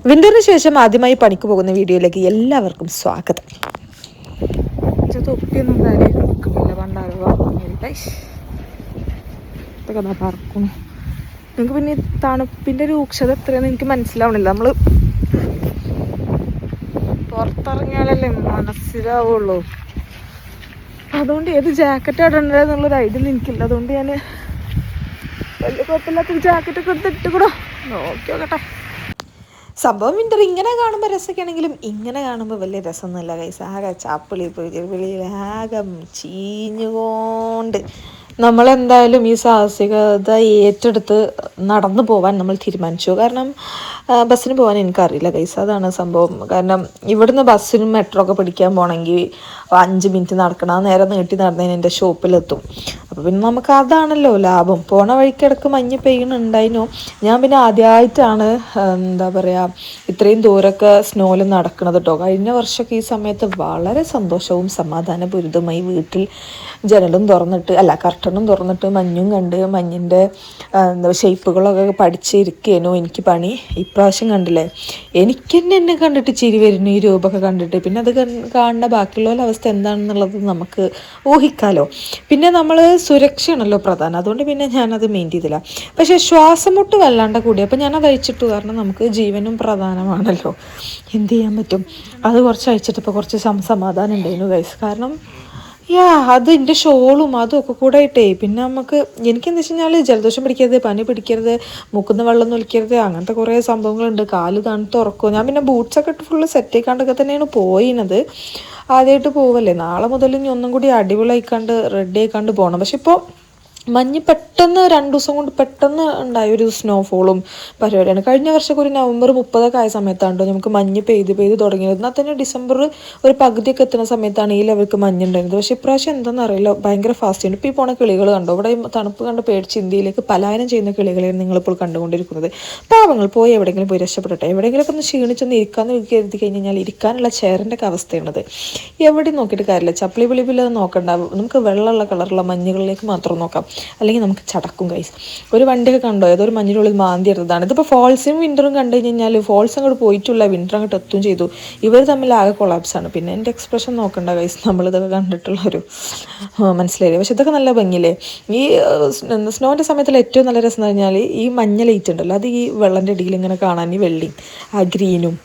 വിന്ററിന് ശേഷം ആദ്യമായി പണിക്ക് പോകുന്ന വീഡിയോയിലേക്ക് എല്ലാവർക്കും സ്വാഗതം. തൊപ്പിയൊന്നും തലയിൽ നിൽക്കുന്നില്ല. പണ്ടാകുക പറക്കുന്നു. നിങ്ങൾക്ക് പിന്നെ തണുപ്പിൻ്റെ രൂക്ഷത എത്രയാണെന്ന് എനിക്ക് മനസ്സിലാവണില്ല. നമ്മൾ പുറത്തിറങ്ങിയാലല്ലേ മനസ്സിലാവുള്ളൂ. അതുകൊണ്ട് ഏത് ജാക്കറ്റ് ഇടണ്ടേ എന്നുള്ളൊരു ഐഡിയ ഒന്നും എനിക്കില്ല. അതുകൊണ്ട് ഞാൻ വലിയ കുഴപ്പമില്ലാത്തൊരു ജാക്കറ്റൊക്കെ എടുത്തിട്ട് കൂടെ നോക്കി നോക്കട്ടെ. സംഭവം വിൻ്റർ ഇങ്ങനെ കാണുമ്പോൾ രസമൊക്കെ ആണെങ്കിലും ഇങ്ങനെ കാണുമ്പോൾ വലിയ രസമൊന്നുമില്ല ഗൈസ്. ആകെ ചാപ്പിളി വെളിയിൽ ആകെ ചീഞ്ഞുകൊണ്ട് നമ്മളെന്തായാലും ഈ സാഹസികത ഏറ്റെടുത്ത് നടന്നു പോകാൻ നമ്മൾ തീരുമാനിച്ചു. കാരണം ബസ്സിന് പോകാൻ എനിക്കറിയില്ല ഗൈസ്, അതാണ് സംഭവം. കാരണം ഇവിടുന്ന് ബസ്സിനും മെട്രോ ഒക്കെ പിടിക്കാൻ പോകണമെങ്കിൽ 5 മിനിറ്റ് നടക്കണം. ആ നേരം നീട്ടി നടന്നതിന് എൻ്റെ ഷോപ്പിലെത്തും. അപ്പോൾ പിന്നെ നമുക്ക് അതാണല്ലോ ലാഭം. പോണ വഴിക്കിടക്ക് മഞ്ഞ് പെയ്യുന്നുണ്ടായിരുന്നു. ഞാൻ പിന്നെ ആദ്യമായിട്ടാണ് എന്താ പറയുക ഇത്രയും ദൂരമൊക്കെ സ്നോയിൽ നടക്കുന്നത് കേട്ടോ. കഴിഞ്ഞ വർഷമൊക്കെ ഈ സമയത്ത് വളരെ സന്തോഷവും സമാധാനപൂരിതമായി വീട്ടിൽ ജനലും തുറന്നിട്ട് കർട്ടനും തുറന്നിട്ട് മഞ്ഞും കണ്ട് മഞ്ഞിൻ്റെ എന്താ ഷേപ്പുകളൊക്കെ പഠിച്ചിരിക്കേനോ എനിക്ക് പണി. ഇപ്രാവശ്യം കണ്ടില്ലേ, എനിക്ക് തന്നെ എന്നെ കണ്ടിട്ട് ചിരി വരുന്നു ഈ രൂപമൊക്കെ കണ്ടിട്ട്. പിന്നെ അത് കാണുന്ന ബാക്കിയുള്ള അവസ്ഥ എന്താണെന്നുള്ളത് നമുക്ക് ഊഹിക്കാലോ. പിന്നെ നമ്മൾ സുരക്ഷയാണല്ലോ പ്രധാനം, അതുകൊണ്ട് പിന്നെ ഞാനത് മെയിൻ ചെയ്തില്ല. പക്ഷേ ശ്വാസം മുട്ട് വല്ലാണ്ട് കൂടി, അപ്പോൾ ഞാനത് അയച്ചിട്ടു. കാരണം നമുക്ക് ജീവനും പ്രധാനമാണല്ലോ, എന്ത് ചെയ്യാൻ പറ്റും. അത് കുറച്ച് അയച്ചിട്ടിപ്പോൾ കുറച്ച് സമാധാനം ഉണ്ടായിരുന്നു ഗൈസ്. കാരണം അത് എൻ്റെ ഷോളും അതും ഒക്കെ കൂടെ ആയിട്ടേ പിന്നെ നമുക്ക് എനിക്കെന്താ വെച്ച് കഴിഞ്ഞാൽ ജലദോഷം പിടിക്കരുത്, പനി പിടിക്കരുത്, മൂക്കുന്ന വെള്ളം നൊലിക്കരുത്, അങ്ങനത്തെ കുറേ സംഭവങ്ങളുണ്ട്. കാല് തണുത്ത് ഉറക്കും. ഞാൻ പിന്നെ ബൂട്ട്സൊക്കെ ഇട്ട് ഫുള്ള് സെറ്റ് ആയിക്കാണ്ടൊക്കെ തന്നെയാണ് പോയിനത്. ആദ്യമായിട്ട് പോവല്ലേ, നാളെ മുതൽ ഇനി ഒന്നും കൂടി അടിപൊളിയായിക്കാണ്ട് റെഡി ആയിക്കാണ്ട് പോകണം. പക്ഷെ ഇപ്പോൾ മഞ്ഞ് പെട്ടെന്ന് 2 ദിവസം കൊണ്ട് പെട്ടെന്ന് ഉണ്ടായൊരു സ്നോഫോളും പരിപാടിയാണ്. കഴിഞ്ഞ വർഷമൊക്കെ ഒരു നവംബർ 30 ആയ സമയത്താണ് നമുക്ക് മഞ്ഞ് പെയ്ത് തുടങ്ങിയത്. എന്നാൽ തന്നെ ഡിസംബർ ഒരു പകുതിയൊക്കെ എത്തുന്ന സമയത്താണ് ഈ ലെവൽക്ക് മഞ്ഞുണ്ടായിരുന്നത്. പക്ഷേ ഇപ്രാവശ്യം എന്താണെന്ന് അറിയില്ല, ഭയങ്കര ഫാസ്റ്റ് ഉണ്ട്. ഇപ്പോൾ ഈ പോണ കിളികൾ കണ്ടോ, ഇവിടെ തണുപ്പ് കണ്ട് പേടിച്ച് ഇന്ത്യയിലേക്ക് പലായനം ചെയ്യുന്ന കിളികളെയാണ് നിങ്ങളിപ്പോൾ കണ്ടുകൊണ്ടിരിക്കുന്നത്. പാവങ്ങൾ പോയി എവിടെയെങ്കിലും പോയി രക്ഷപ്പെടട്ടെ. എവിടെയെങ്കിലുമൊക്കെ ഒന്ന് ക്ഷീണിച്ചൊന്ന് ഇരിക്കാമെന്ന് കരുതി കഴിഞ്ഞാൽ ഇരിക്കാനുള്ള ചെയറിൻ്റെ ഒക്കെ അവസ്ഥയാണത്. എവിടെ നോക്കിയിട്ട് കാര്യമില്ല, ചപ്പിളി വിളിപ്പില്ലാതെ നോക്കണ്ട. നമുക്ക് വെള്ളമുള്ള കളറുള്ള മഞ്ഞുകളിലേക്ക് മാത്രം നോക്കാം, അല്ലെങ്കിൽ നമുക്ക് ചടക്കും ഗൈസ്. ഒരു വണ്ടിയൊക്കെ കണ്ടോ, ഏതൊരു മഞ്ഞിനുള്ളിൽ മാന്തി എടുത്തതാണ്. ഇതിപ്പോൾ ഫോൾസും വിൻ്ററും കണ്ടു കഴിഞ്ഞാൽ ഫോൾസ് അങ്ങോട്ട് പോയിട്ടുള്ള വിൻ്റർ അങ്ങോട്ട് എത്തുകയും ചെയ്തു. ഇവർ തമ്മിൽ ആകെ കൊളാപ്സാണ്. പിന്നെ എൻ്റെ എക്സ്പ്രഷൻ നോക്കണ്ട ഗൈസ്, നമ്മളിതൊക്കെ കണ്ടിട്ടുള്ളൊരു മനസ്സിലായില്ലേ. പക്ഷെ ഇതൊക്കെ നല്ല ഭംഗിയില്ലേ. ഈ സ്നോൻ്റെ സമയത്തുള്ള ഏറ്റവും നല്ല രസം എന്ന് പറഞ്ഞാൽ ഈ മഞ്ഞ ലൈറ്റ് ഉണ്ടല്ലോ, അത് ഈ വെള്ളൻ്റെ അടിയിൽ ഇങ്ങനെ കാണാൻ ഈ വെള്ളിയും ഗ്രീനും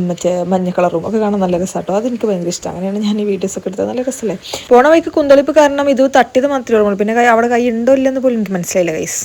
മറ്റേ മഞ്ഞ കളറും ഒക്കെ കാണാൻ നല്ല രസമാട്ടോ. അതെനിക്ക് ഭയങ്കര ഇഷ്ടം. അങ്ങനെയാണ് ഞാൻ ഈ വീഡിയോസൊക്കെ എടുത്തത്. നല്ല രസമല്ലേ. പോണ വഴിക്ക് കുന്തളിപ്പ് കാരണം ഇത് തട്ടിയത് മാത്രമേ ഓർമ്മയുള്ളൂ. പിന്നെ അവിടെ കൈ ഉണ്ടോ ഇല്ലെന്ന് പോലും എനിക്ക് മനസ്സിലായില്ല ഗൈസ്.